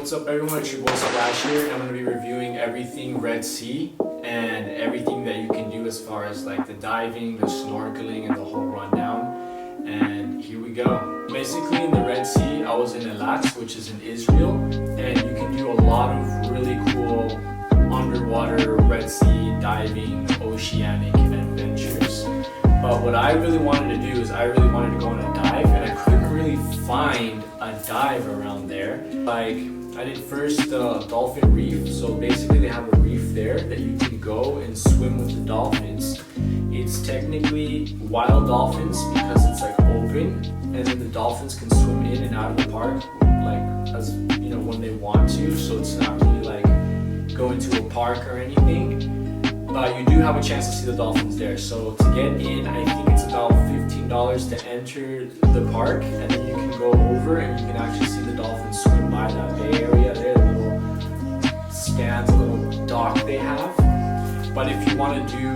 What's up everyone, it's your boy Splash here, and I'm going to be reviewing everything Red Sea and everything that you can do as far as like the diving, the snorkeling, and the whole rundown. And here we go. Basically in the Red Sea, I was in Eilat, which is in Israel, and you can do a lot of really cool underwater Red Sea diving, oceanic adventures. But what I really wanted to do is I really wanted to go on a dive, and I couldn't really find a dive around there. Like, I did first the dolphin reef. So basically they have a reef there that you can go and swim with the dolphins. It's technically wild dolphins because it's like open, and then the dolphins can swim in and out of the park like as you know when they want to. So it's not really like going to a park or anything. But you do have a chance to see the dolphins there. So to get in, I think it's about $15 to enter the park, and then you can go over and you can actually see the dolphins swim by that bay area there, the little stands, a little dock they have. But if you want to do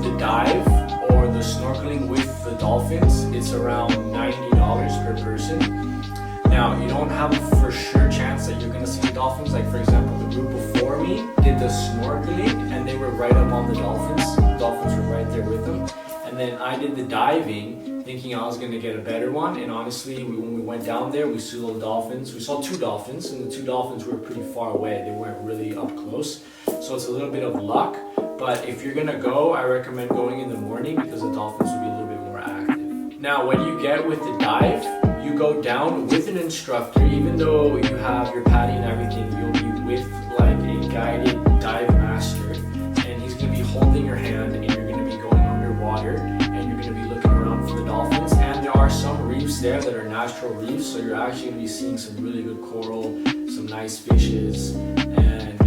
the dive or the snorkeling with the dolphins, it's around $90 per person. Now, you don't have a for sure chance that you're going to see the dolphins. Like, for example, the group before me did the snorkeling and they were right up on the dolphins. The dolphins were right there with them. And then I did the diving thinking I was going to get a better one. And honestly, when we went down there, we saw the dolphins. We saw two dolphins, and the two dolphins were pretty far away. They weren't really up close. So it's a little bit of luck. But if you're going to go, I recommend going in the morning because the dolphins will be a little bit more active. Now, when you get with the dive, you go down with an instructor. Even though you have your PADI and everything, you'll be with like a guided dive master, and he's going to be holding your hand, and you're going to be going underwater, and you're going to be looking around for the dolphins. And there are some reefs there that are natural reefs, so you're actually going to be seeing some really good coral, some nice fishes, and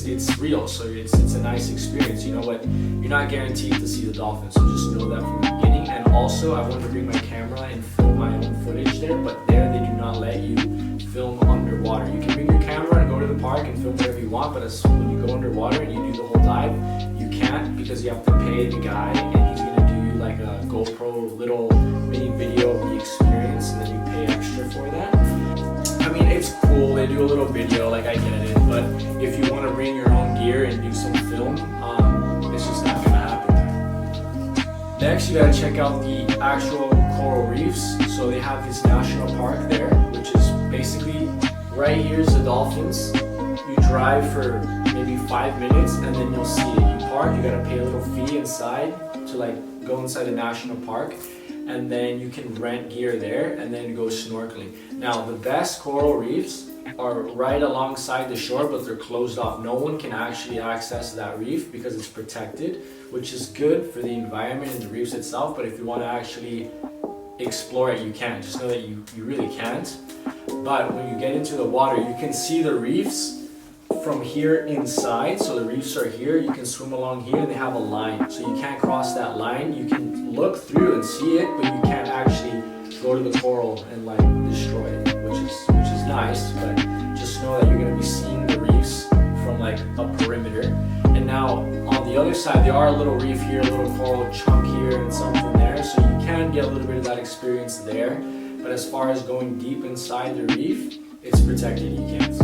it's real. So it's a nice experience. You know what? You're not guaranteed to see the dolphins, so just know that from the beginning. And also, I wanted to bring my camera and film my own footage there, but there they do not let you film underwater. You can bring your camera and go to the park and film whatever you want, but when you go underwater and you do the whole dive, you can't, because you have to pay the guy, and he's going to do you like a GoPro little mini video of the experience, and then you pay extra for that. I mean, it's cool, they do a little video, like I get it, but if you want to bring your own gear and do some film, it's just not going to happen. Next, you got to check out the actual coral reefs. So they have this national park there, which is basically right here's the dolphins. You drive for maybe 5 minutes and then you'll see it. You park, you got to pay a little fee inside to like go inside the national park, and then you can rent gear there and then go snorkeling. Now, the best coral reefs are right alongside the shore, but they're closed off. No one can actually access that reef because it's protected, which is good for the environment and the reefs itself. But if you want to actually explore it, you can. Just know that you really can't. But when you get into the water, you can see the reefs from here inside. So the reefs are here, you can swim along here, and they have a line. So you can't cross that line. You can look through and see it, but you can't actually go to the coral and like destroy it, which is nice. But just know that you're going to be seeing the reefs from like a perimeter. And now on the other side, there are a little reef here, a little coral chunk here, and something there. So you can get a little bit of that experience there. But as far as going deep inside the reef, it's protected, you can't.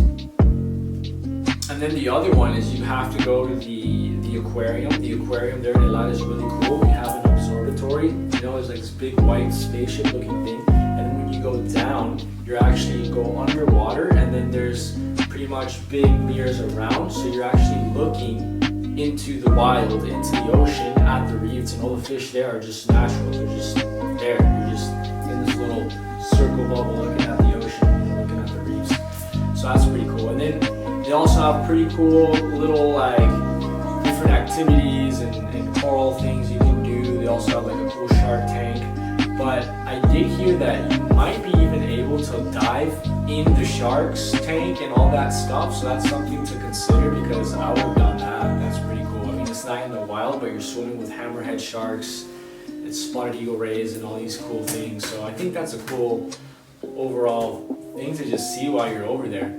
And then the other one is you have to go to the aquarium. The aquarium there in Eilat is really cool. We have an observatory. You know, there's like this big white spaceship looking thing. And when you go down, you actually go underwater, and then there's pretty much big mirrors around. So you're actually looking into the wild, into the ocean, at the reefs, and all the fish there are just natural. They're just there. You're just in this little circle bubble looking at the ocean and looking at the reefs. So that's pretty cool. And then they also have pretty cool little like different activities and coral things you can do. They also have like a cool shark tank. But I did hear that you might be even able to dive in the shark's tank and all that stuff. So that's something to consider, because I would have done that. That's pretty cool. I mean, it's not in the wild, but you're swimming with hammerhead sharks, and spotted eagle rays, and all these cool things. So I think that's a cool overall thing to just see while you're over there.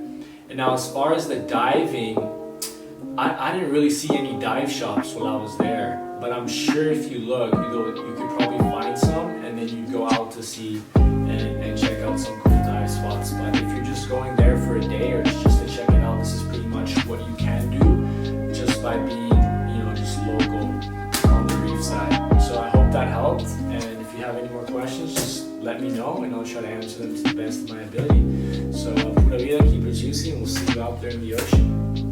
And now as far as the diving, I didn't really see any dive shops while I was there, but I'm sure if you look, you could probably find some, and then you go out to sea and check out some cool dive spots. But if you're just going there for a day or just let me know and I'll try to answer them to the best of my ability. So pura vida, keep it juicy, and we'll see you out there in the ocean.